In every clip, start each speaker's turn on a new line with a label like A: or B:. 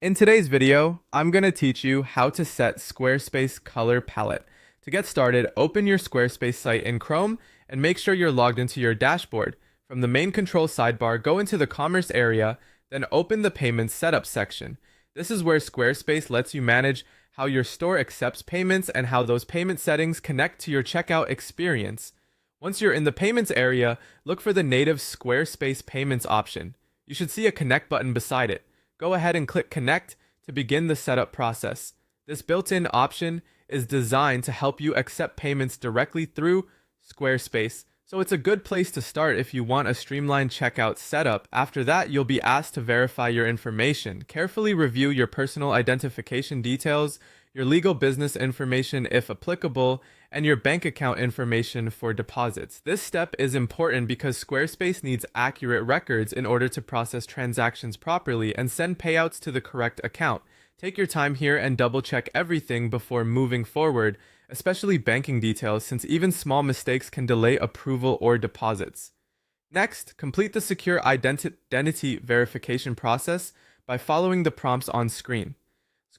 A: In today's video, I'm going to teach you how to set Squarespace color palette. To get started, open your Squarespace site in Chrome and make sure you're logged into your dashboard. From the main control sidebar, go into the commerce area, then open the payments setup section. This is where Squarespace lets you manage how your store accepts payments and how those payment settings connect to your checkout experience. Once you're in the payments area, look for the native Squarespace Payments option. You should see a connect button beside it. Go ahead and click Connect to begin the setup process. This built-in option is designed to help you accept payments directly through Squarespace, so it's a good place to start if you want a streamlined checkout setup. After that, you'll be asked to verify your information. Carefully review your personal identification details, your legal business information if applicable, and your bank account information for deposits. This step is important because Squarespace needs accurate records in order to process transactions properly and send payouts to the correct account. Take your time here and double check everything before moving forward, especially banking details, since even small mistakes can delay approval or deposits. Next, complete the secure identity verification process by following the prompts on screen.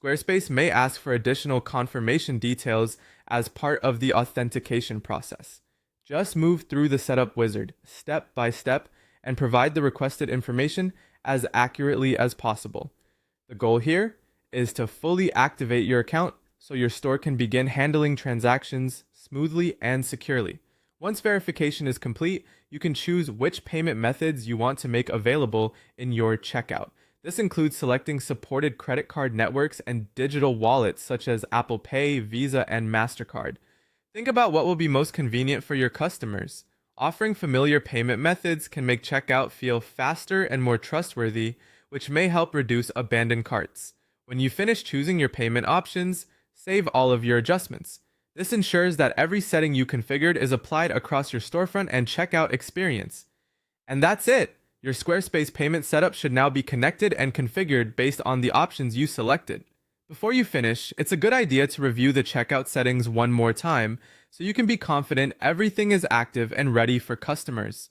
A: Squarespace may ask for additional confirmation details as part of the authentication process. Just move through the setup wizard, step by step, and provide the requested information as accurately as possible. The goal here is to fully activate your account so your store can begin handling transactions smoothly and securely. Once verification is complete, you can choose which payment methods you want to make available in your checkout. This includes selecting supported credit card networks and digital wallets such as Apple Pay, Visa, and MasterCard. Think about what will be most convenient for your customers. Offering familiar payment methods can make checkout feel faster and more trustworthy, which may help reduce abandoned carts. When you finish choosing your payment options, save all of your adjustments. This ensures that every setting you configured is applied across your storefront and checkout experience. And that's it! Your Squarespace payment setup should now be connected and configured based on the options you selected. Before you finish, it's a good idea to review the checkout settings one more time so you can be confident everything is active and ready for customers.